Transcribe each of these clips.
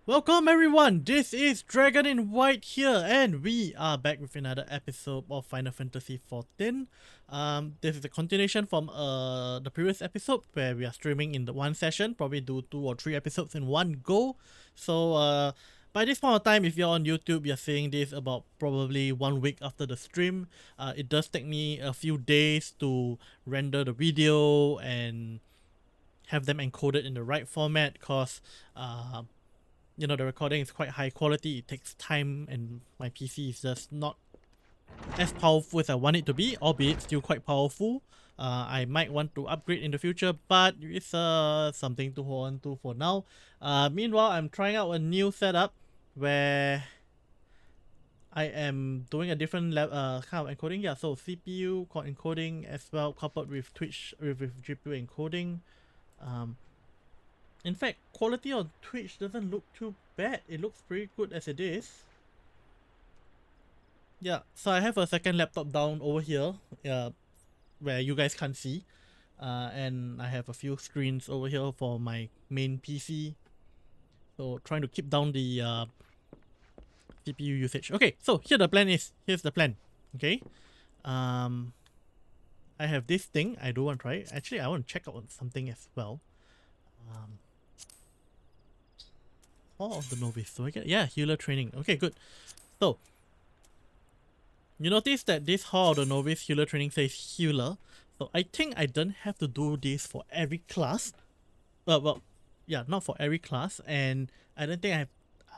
Welcome everyone, this is DragonInWhite here and we are back with another episode of Final Fantasy XIV. This is a continuation from the previous episode where we are streaming in the one session, probably do 2 or 3 episodes in one go. So by this point of time, if you're on YouTube, you're seeing this about probably 1 week after the stream. It does take me a few days to render the video and have them encoded in the right format because the recording is quite high quality. It takes time and my PC is just not as powerful as I want it to be, albeit still quite powerful. I might want to upgrade in the future, but it's something to hold on to for now. Meanwhile, I'm trying out a new setup where I am doing a different kind of encoding. Yeah, so CPU encoding as well, coupled with Twitch with GPU encoding. In fact, quality on Twitch doesn't look too bad. It looks pretty good as it is. Yeah, so I have a second laptop down over here, where you guys can't see. And I have a few screens over here for my main PC. So trying to keep down the CPU usage. Okay, so here's the plan. Okay. I have this thing I do want to try. Actually, I want to check out on something as well. All of the Novice. So I get, yeah, healer training. Okay, good. So you notice that this Hall of the Novice healer training says healer. So I think I don't have to do this for every class. Well, yeah, not for every class, and I don't think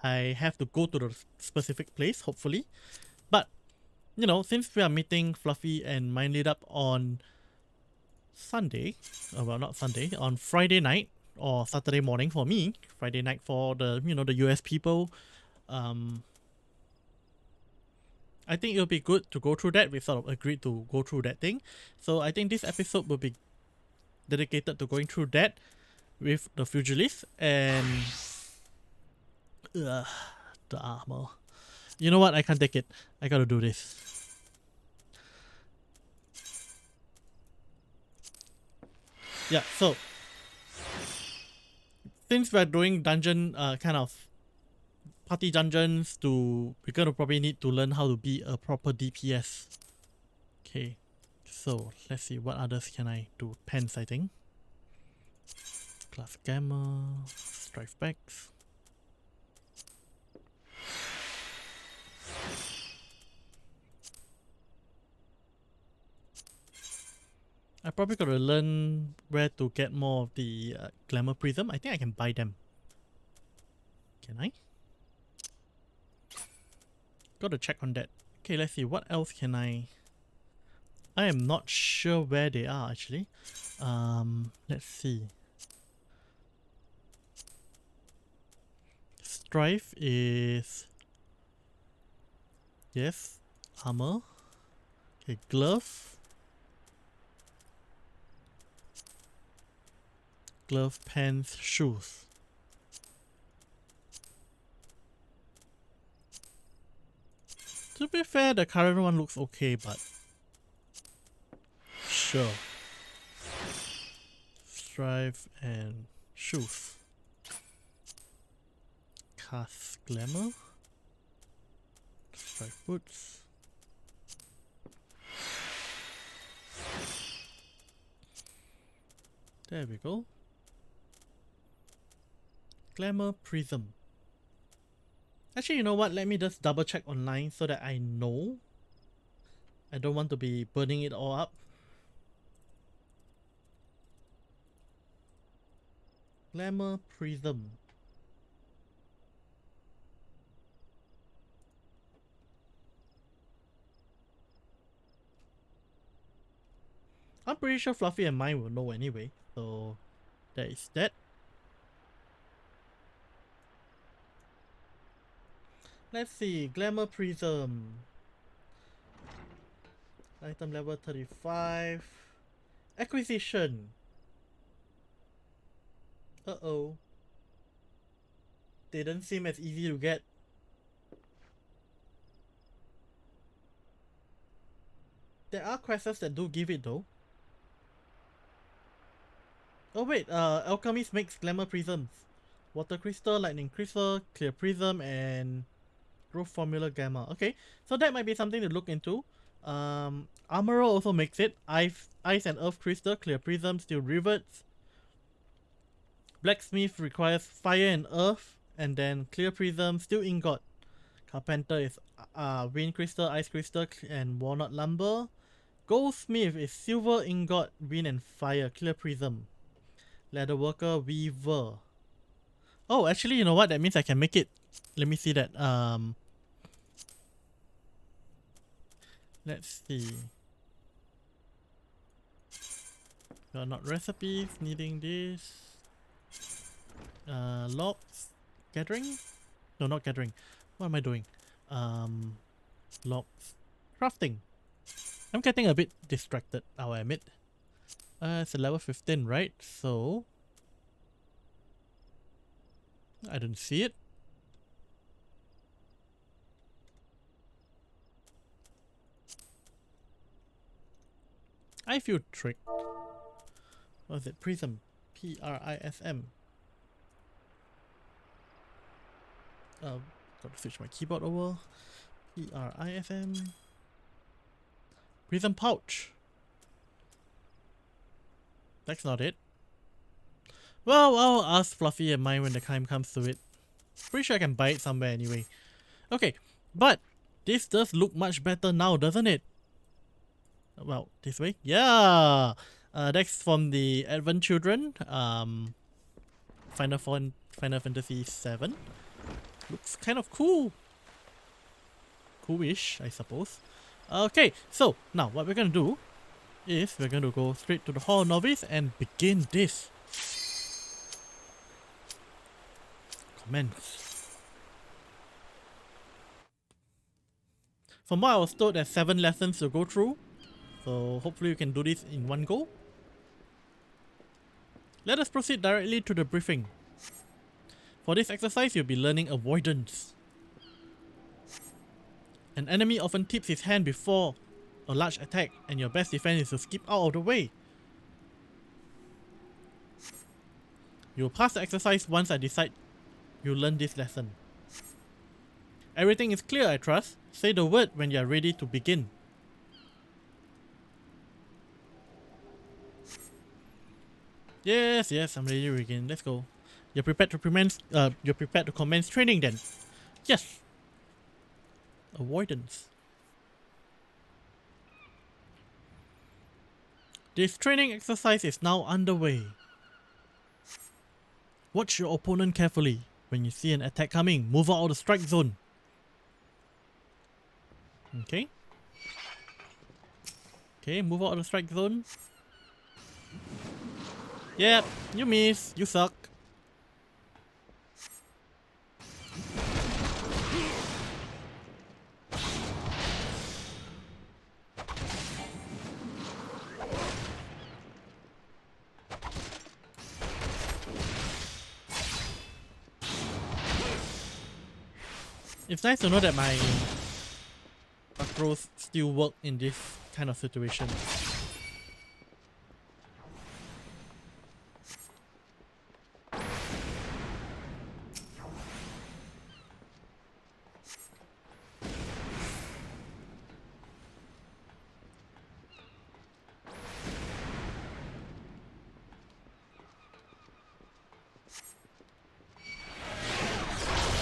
I have to go to the specific place, hopefully. But since we are meeting Fluffy and Mind Lit Up on Sunday, well, not Sunday, on Friday night or Saturday morning for me, Friday night for the the US people. I think it'll be good to go through that. We sort of agreed to go through that thing. So I think this episode will be dedicated to going through that with the pugilist and the armor. You know what? I can't take it. I gotta do this. Yeah, so since we're doing dungeon kind of party dungeons, we're gonna probably need to learn how to be a proper DPS. Okay, so let's see what others can I do. Pens, I think. Class Gamma, Strife Backs. I probably gotta learn where to get more of the Glamour Prism. I think I can buy them. Can I? Gotta check on that. Okay, let's see. What else can I am not sure where they are actually. Let's see. Strife is... yes. Armor. Okay, glove. Glove, pants, shoes. To be fair, the current one looks okay, but sure. Strife and shoes. Cast Glamour. Strife boots. There we go. Glamour Prism. Actually, you know what? Let me just double check online so that I know. I don't want to be burning it all up. Glamour Prism. I'm pretty sure Fluffy and mine will know anyway. So there is that. Let's see, Glamour Prism. Item level 35. Acquisition. Uh-oh. Didn't seem as easy to get. There are quests that do give it though. Oh wait, Alchemist makes Glamour Prisms. Water Crystal, Lightning Crystal, Clear Prism, and Growth Formula Gamma. Okay, so that might be something to look into. Armorer also makes it. Ice and Earth Crystal, Clear Prism, Steel Rivets. Blacksmith requires Fire and Earth, and then Clear Prism, Steel Ingot. Carpenter is Wind Crystal, Ice Crystal, and Walnut Lumber. Goldsmith is Silver Ingot, Wind and Fire, Clear Prism. Leatherworker, Weaver. Oh, actually, you know what? That means I can make it. Let me see that. Let's see. Not recipes, needing this. Logs. Gathering? No, not gathering. What am I doing? Logs. Crafting. I'm getting a bit distracted, I'll admit. It's a level 15, right? So I don't see it. I feel tricked. What is it? Prism. Prism. Got to switch my keyboard over. Prism. Prism pouch. That's not it. Well, I'll ask Fluffy and mine when the time comes to it. Pretty sure I can buy it somewhere anyway. Okay, but this does look much better now, doesn't it? Well, this way? Yeah! That's from the Advent Children. Final Fantasy XIV. Looks kind of cool. Coolish, I suppose. Okay, so now what we're gonna do is we're going to go straight to the Hall of Novice and begin this. Commence. From what I was told, there's 7 lessons to go through, so hopefully you can do this in one go. Let us proceed directly to the briefing. For this exercise, you'll be learning Avoidance. An enemy often tips his hand before a large attack, and your best defense is to skip out of the way. You'll pass the exercise once I decide you learn this lesson. Everything is clear, I trust. Say the word when you are ready to begin. Yes, I'm ready to begin. Let's go. You're prepared to commence training then. Yes. Avoidance. This training exercise is now underway. Watch your opponent carefully. When you see an attack coming, move out of the strike zone. Okay. Okay, move out of the strike zone. Yep, you miss. You suck. It's nice to know that my macros still work in this kind of situation.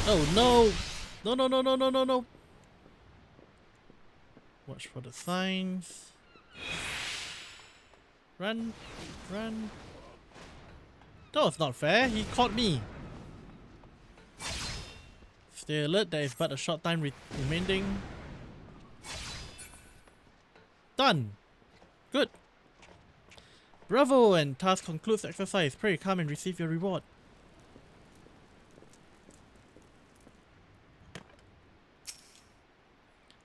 Oh no! No. Watch for the signs. Run. That was not fair. He caught me. Stay alert. There is but a short time remaining. Done. Good. Bravo, and task concludes the exercise. Pray come and receive your reward.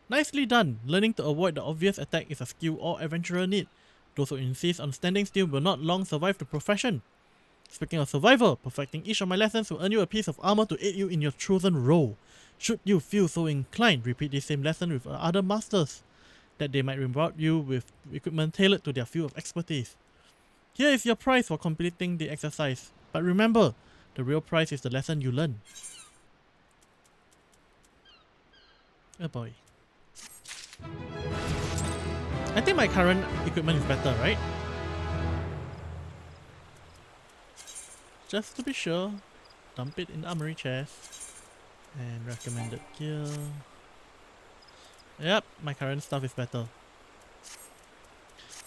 Nicely done! Learning to avoid the obvious attack is a skill all adventurer need. Those who insist on standing still will not long survive the profession. Speaking of survival, perfecting each of my lessons will earn you a piece of armor to aid you in your chosen role. Should you feel so inclined, repeat this same lesson with other masters, that they might reward you with equipment tailored to their field of expertise. Here is your prize for completing the exercise. But remember, The real price is the lesson you learn. Oh boy. I think my current equipment is better, right? Just to be sure, dump it in the armory chest. And recommended gear. Yep, my current stuff is better.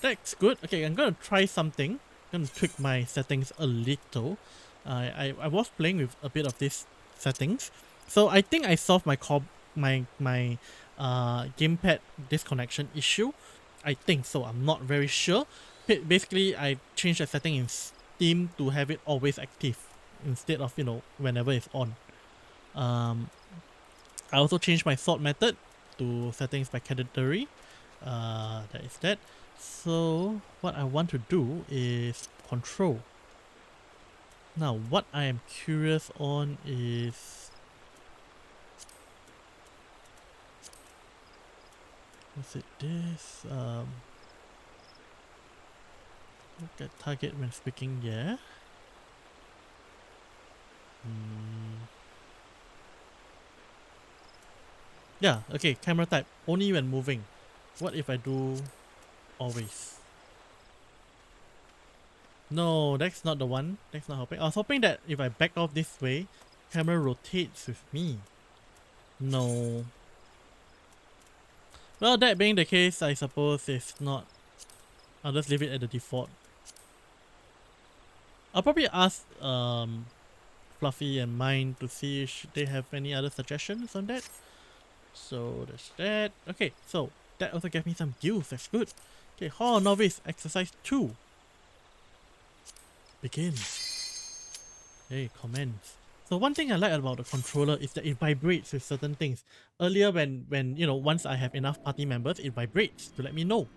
That's good. Okay, I'm gonna try something. I'm gonna tweak my settings a little. I was playing with a bit of these settings, so I think I solved my gamepad disconnection issue. I think so. I'm not very sure. Basically, I changed the setting in Steam to have it always active instead of, you know, whenever it's on. I also changed my sort method to settings by category. That is that. So what I want to do is control. Now what I am curious on is, is it this? Look at target when speaking, yeah. Yeah, okay, camera type, only when moving. What if I do always? No, that's not the one. That's not helping. I was hoping that if I back off this way, camera rotates with me. No. Well, that being the case, I suppose it's not. I'll just leave it at the default. I'll probably ask Fluffy and Mine to see if they have any other suggestions on that. So there's that. Okay, so that also gave me some gills. That's good. Okay, Hall Novice exercise 2. Begin. Hey, comments. So one thing I like about the controller is that it vibrates with certain things. Earlier when you know, once I have enough party members, it vibrates to let me know.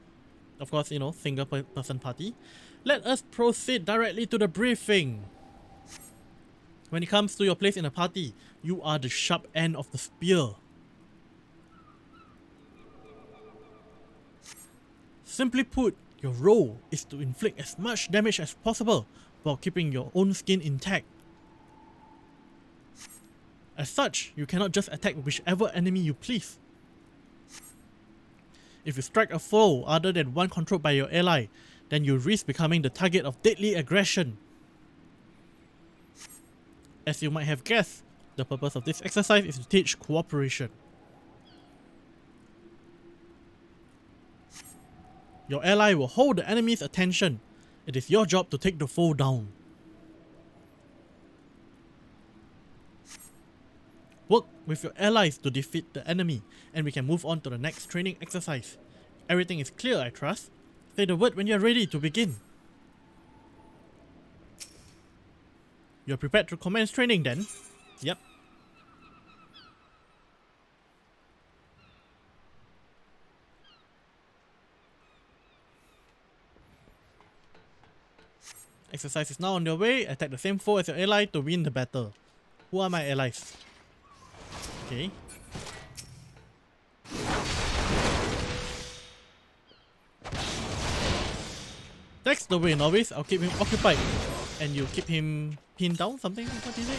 Of course, you know, single person party. Let us proceed directly to the briefing. When it comes to your place in a party, you are the sharp end of the spear. Simply put, your role is to inflict as much damage as possible while keeping your own skin intact. As such, you cannot just attack whichever enemy you please. If you strike a foe other than one controlled by your ally, then you risk becoming the target of deadly aggression. As you might have guessed, the purpose of this exercise is to teach cooperation. Your ally will hold the enemy's attention. It is your job to take the foe down. Work with your allies to defeat the enemy, and we can move on to the next training exercise. Everything is clear, I trust. Say the word when you are ready to begin. You are prepared to commence training then? Yep. Exercise is now on your way. Attack the same foe as your ally to win the battle. Who are my allies? Okay. That's the way, Novice. I'll keep him occupied. And you keep him pinned down, something? What is it?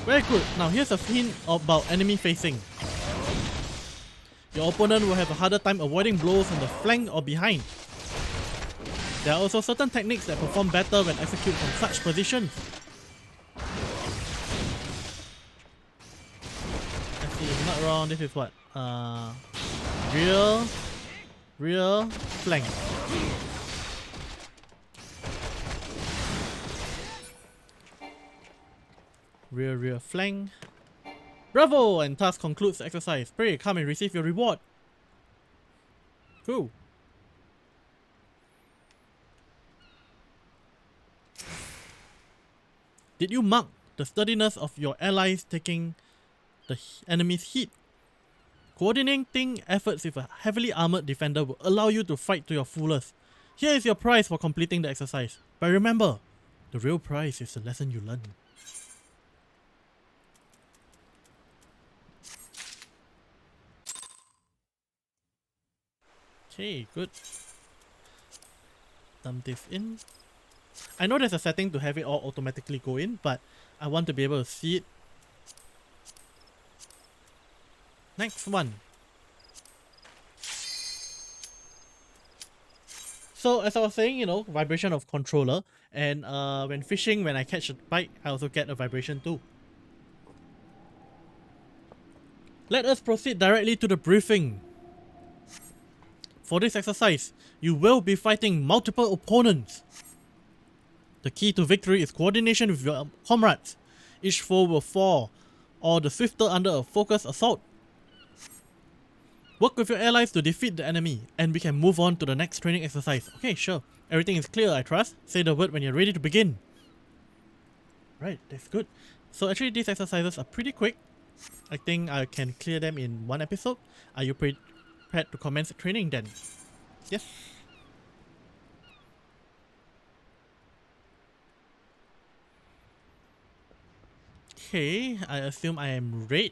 Very good. Now here's a hint about enemy facing. Your opponent will have a harder time avoiding blows on the flank or behind. There are also certain techniques that perform better when executed from such positions. Let's see, if I'm not wrong, this is what? Rear, flank. Rear, flank. Bravo! And task concludes the exercise. Pray, come and receive your reward. Cool. Did you mark the sturdiness of your allies taking the enemy's hit? Coordinating efforts with a heavily armored defender will allow you to fight to your fullest. Here is your prize for completing the exercise. But remember, the real prize is the lesson you learn. Okay, good. Dump this in. I know there's a setting to have it all automatically go in, but I want to be able to see it. Next one. So as I was saying, you know, vibration of controller, and when fishing, when I catch a bite, I also get a vibration too. Let us proceed directly to the briefing. For this exercise, you will be fighting multiple opponents. The key to victory is coordination with your comrades. Each foe will fall, or the swifter under a focused assault. Work with your allies to defeat the enemy, and we can move on to the next training exercise. Okay, sure. Everything is clear, I trust. Say the word when you're ready to begin. Right, that's good. So actually these exercises are pretty quick. I think I can clear them in one episode. Are you prepared to commence training then? Yes. Okay, I assume I am red.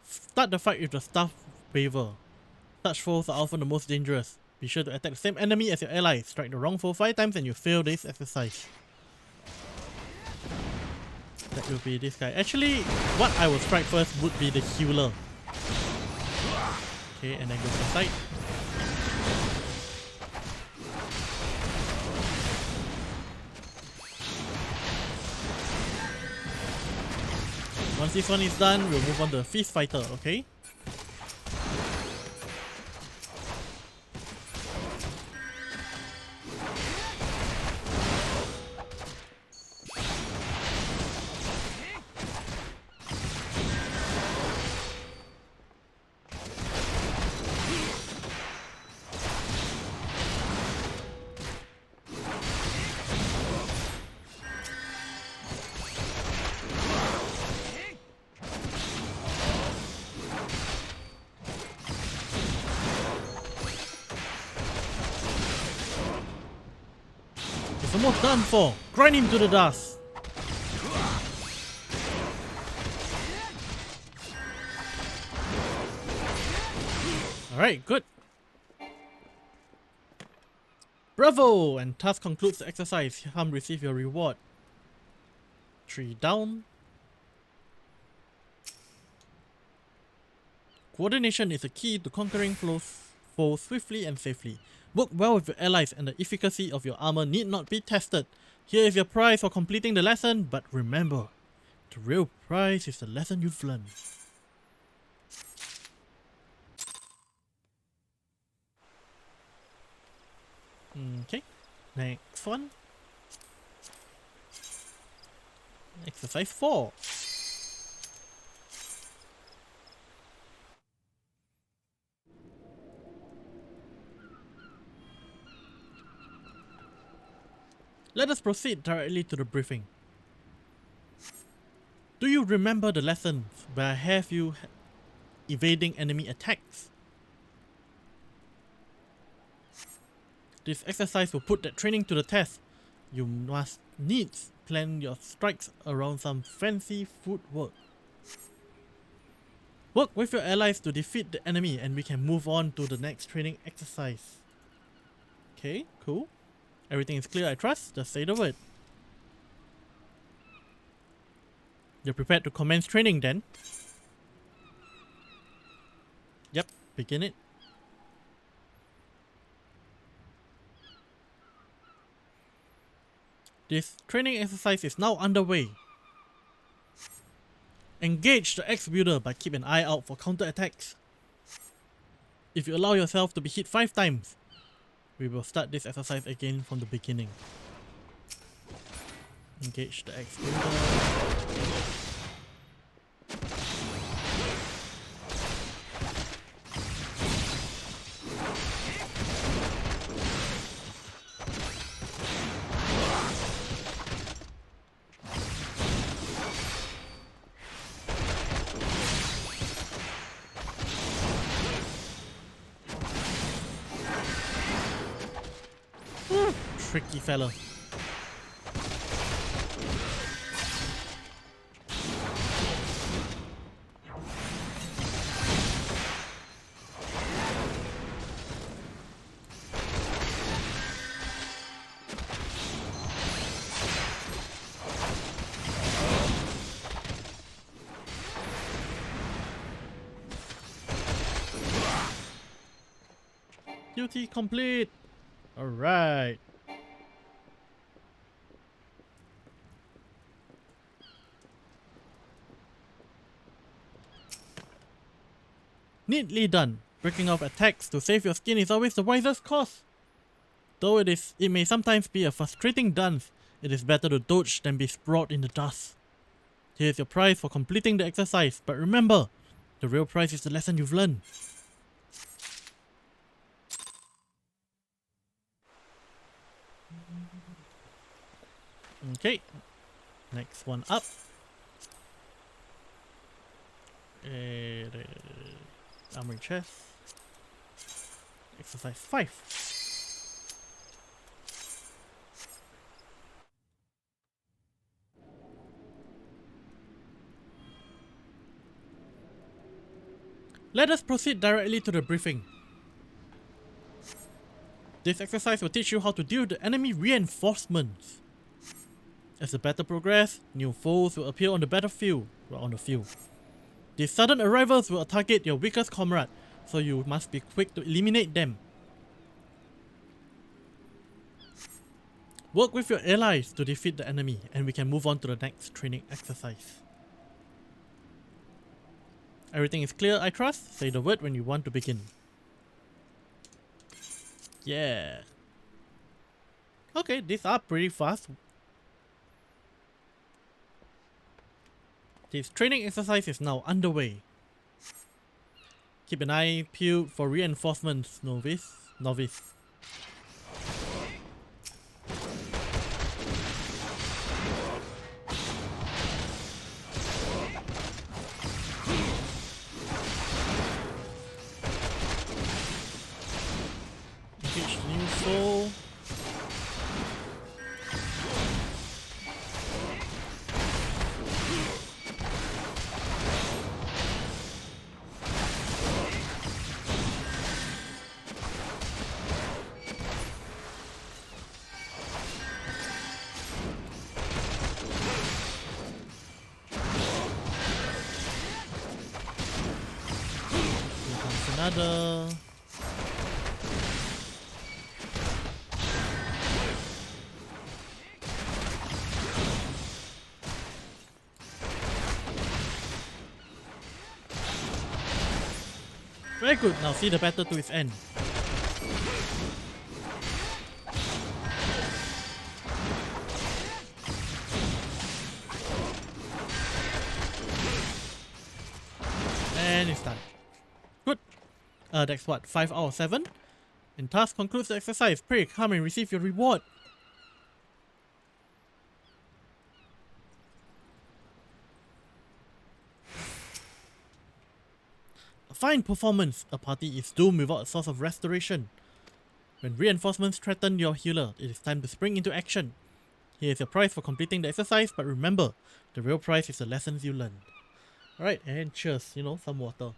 Start the fight with the Staff Waver. Such foes are often the most dangerous. Be sure to attack the same enemy as your ally. Strike the wrong foe 5 times and you fail this exercise. That will be this guy. Actually, what I will strike first would be the healer. Okay, and then go to the side. Once this one is done, we'll move on to the Feast Fighter, okay? It's almost done for. Grind him to the dust. Alright, good. Bravo! And task concludes the exercise. Come receive your reward. 3 down. Coordination is a key to conquering foes swiftly and safely. Work well with your allies and the efficacy of your armor need not be tested. Here is your prize for completing the lesson, but remember, the real prize is the lesson you've learned. Okay, next one. Exercise 4. Let us proceed directly to the briefing. Do you remember the lessons where I have you evading enemy attacks? This exercise will put that training to the test. You must needs plan your strikes around some fancy footwork. Work with your allies to defeat the enemy and we can move on to the next training exercise. Okay, cool. Everything is clear, I trust. Just say the word. You're prepared to commence training then? Yep, begin it. This training exercise is now underway. Engage the X-Builder but keep an eye out for counter-attacks. If you allow yourself to be hit 5 times, we will start this exercise again from the beginning. Engage the X-Builder. Tricky fella. Duty complete. Alright. Neatly done. Breaking off attacks to save your skin is always the wisest course. Though it may sometimes be a frustrating dance, it is better to dodge than be sprawled in the dust. Here's your prize for completing the exercise, but remember, the real prize is the lesson you've learned. Okay, next one up. Armory chest. Exercise 5. Let us proceed directly to the briefing. This exercise will teach you how to deal with the enemy reinforcements. As the battle progresses, new foes will appear on the battlefield. These sudden arrivals will target your weakest comrade, so you must be quick to eliminate them. Work with your allies to defeat the enemy, and we can move on to the next training exercise. Everything is clear, I trust? Say the word when you want to begin. Yeah. Okay, these are pretty fast. This training exercise is now underway. Keep an eye peeled for reinforcements, Novice. Engage the new soul. Another. Very good, now see the battle to its end. And it's done. Good. That's what, 5 out of 7? And task concludes the exercise. Pray, come and receive your reward. A fine performance. A party is doomed without a source of restoration. When reinforcements threaten your healer, it is time to spring into action. Here is your prize for completing the exercise, but remember, the real prize is the lessons you learned. Alright, and cheers, some water.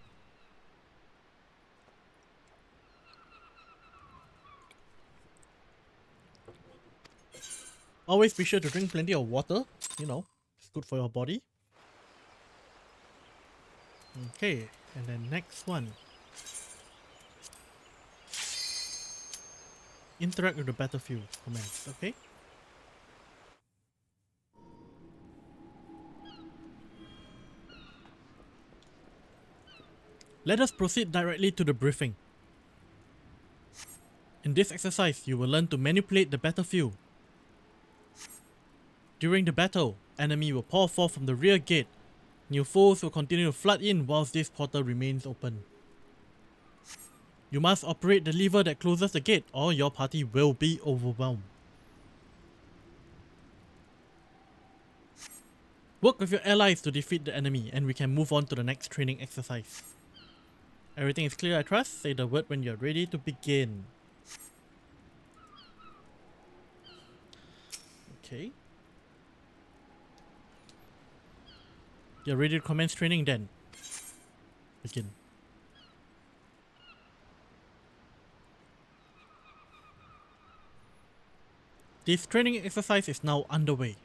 Always be sure to drink plenty of water, it's good for your body. Okay, and then next one. Interact with the battlefield commands, okay? Let us proceed directly to the briefing. In this exercise, you will learn to manipulate the battlefield. During the battle, enemy will pour forth from the rear gate. New foes will continue to flood in whilst this portal remains open. You must operate the lever that closes the gate, or your party will be overwhelmed. Work with your allies to defeat the enemy, and we can move on to the next training exercise. Everything is clear, I trust? Say the word when you're ready to begin. Okay. You're ready to commence training then. Begin. This training exercise is now underway.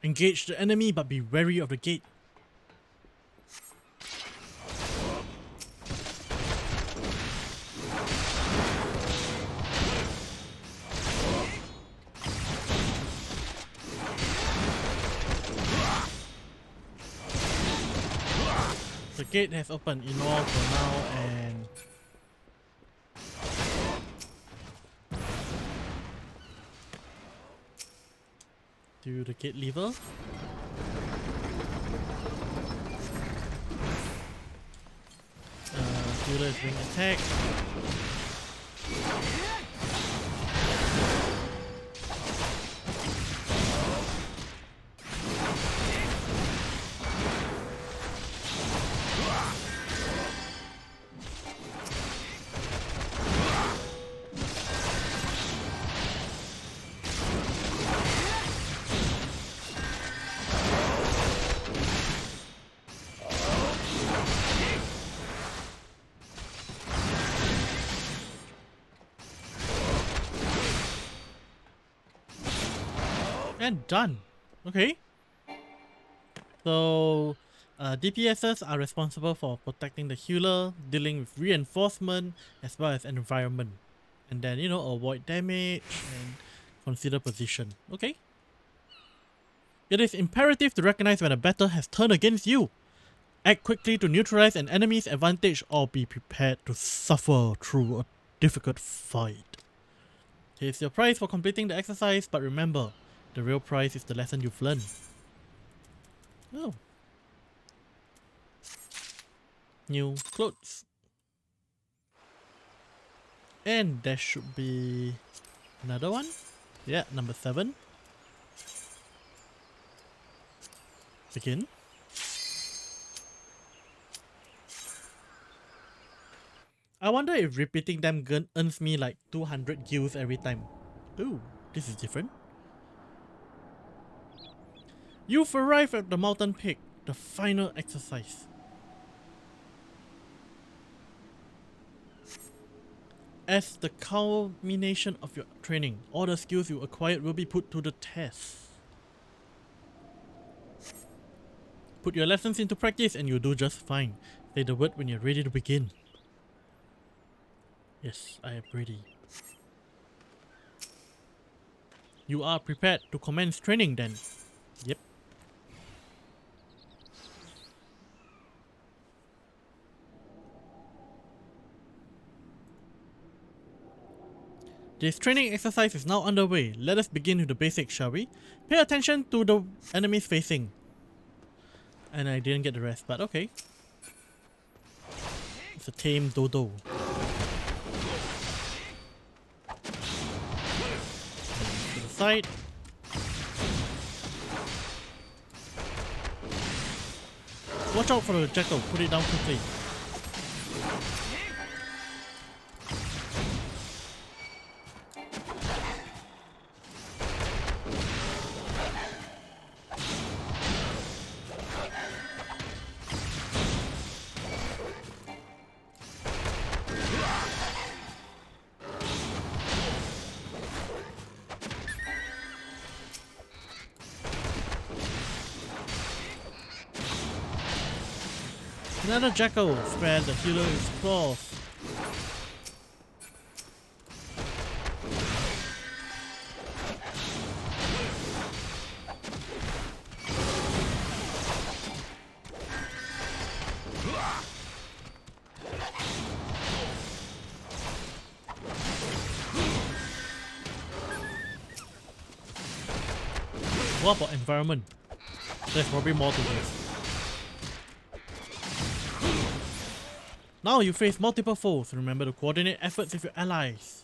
Engage the enemy, but be wary of the gate. gate has opened. Ignore for now and do the gate lever. Healer is being attacked. And done. Okay. So, DPSs are responsible for protecting the healer, dealing with reinforcement, as well as environment. And then, you know, avoid damage and consider position. Okay. It is imperative to recognize when a battle has turned against you. Act quickly to neutralize an enemy's advantage or be prepared to suffer through a difficult fight. Here's your prize for completing the exercise, but remember, the real prize is the lesson you've learned. Oh. New clothes. And there should be another one. Yeah, number 7. Begin. I wonder if repeating them earns me like 200 gills every time. Ooh, this is different. You've arrived at the mountain peak, the final exercise. As the culmination of your training, all the skills you acquired will be put to the test. Put your lessons into practice and you'll do just fine. Say the word when you're ready to begin. Yes, I am ready. You are prepared to commence training then. Yep. This training exercise is now underway. Let us begin with the basics, shall we? Pay attention to the enemies facing. And I didn't get the rest, but okay. It's a tame dodo. To the side. Watch out for the jackal, put it down quickly. Another jackal, spare the healer is claws. What about environment? There's probably more to this. Now you face multiple foes. Remember to coordinate efforts with your allies.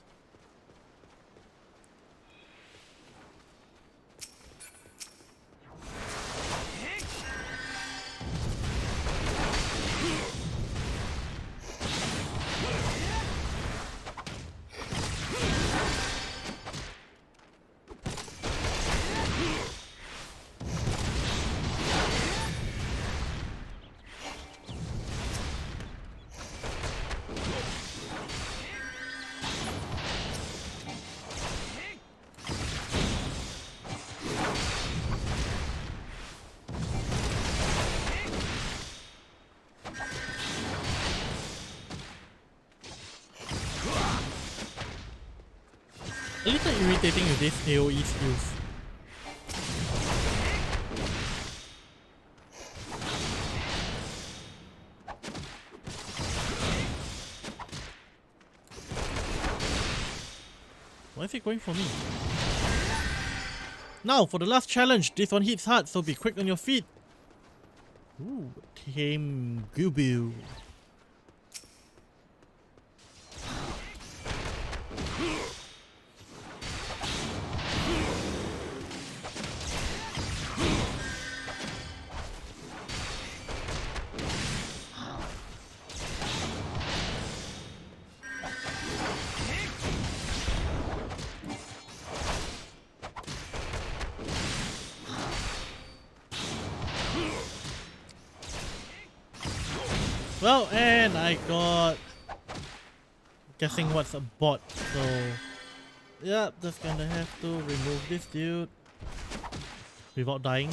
A little irritating with these AoE skills. Why is it going for me? Now, for the last challenge, this one hits hard, so be quick on your feet. Ooh, Tame Gubu. Well, and I got guessing what's a bot, so yeah, just gonna have to remove this dude without dying.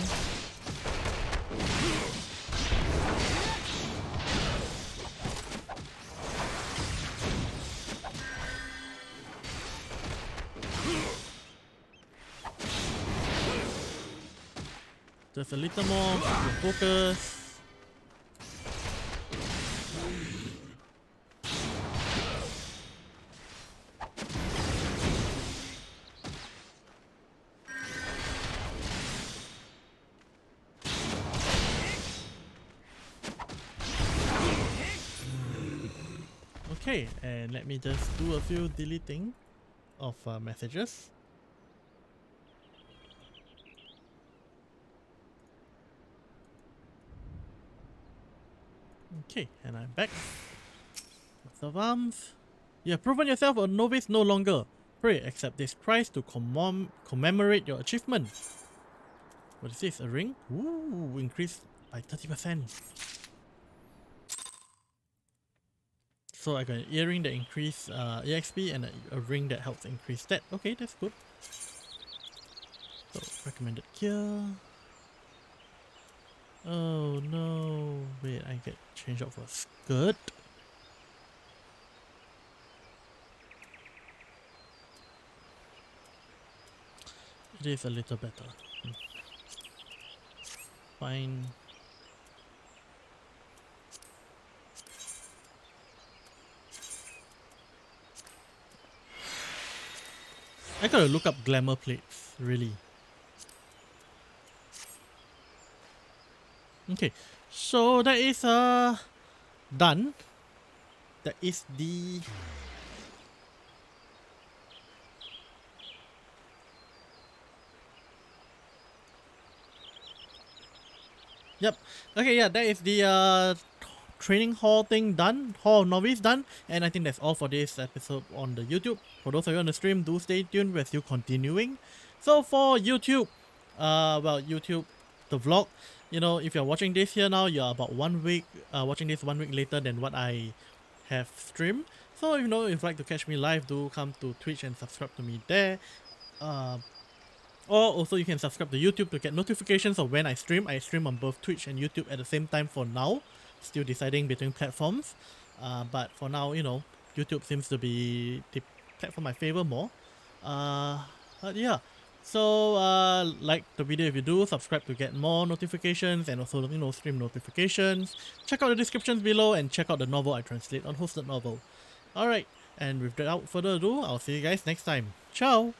Just a little more focus. Okay, and let me just do a few deleting of messages. Okay, and I'm back. Lots of arms. You have proven yourself a novice no longer. Pray accept this prize to commemorate your achievement. What is this? A ring? Ooh, increased by 30%. So I got an earring that increase EXP and a ring that helps increase that. Okay, that's good. So recommended gear. Oh no! Wait, I get changed out for a skirt. It is a little better. Fine. I gotta look up glamour plates, really. Okay, so that is done. That is the yep. Okay, yeah, that is the training hall thing done, hall of novice done, and I think that's all for this episode on the YouTube. For those of you on the stream, do stay tuned, we're still continuing. So for YouTube, well, YouTube, the vlog, you know, if you're watching this here now, you're about 1 week, watching this 1 week later than what I have streamed. So, you know, if you'd like to catch me live, do come to Twitch and subscribe to me there. Or also you can subscribe to YouTube to get notifications of when I stream. I stream on both Twitch and YouTube at the same time for now. Still deciding between platforms. But for now, you know, YouTube seems to be the platform I favor more. But yeah. So like the video if you do, subscribe to get more notifications and also, you know, stream notifications. Check out the descriptions below and check out the novel I translate on Hosted Novel. Alright, and without further ado, I'll see you guys next time. Ciao!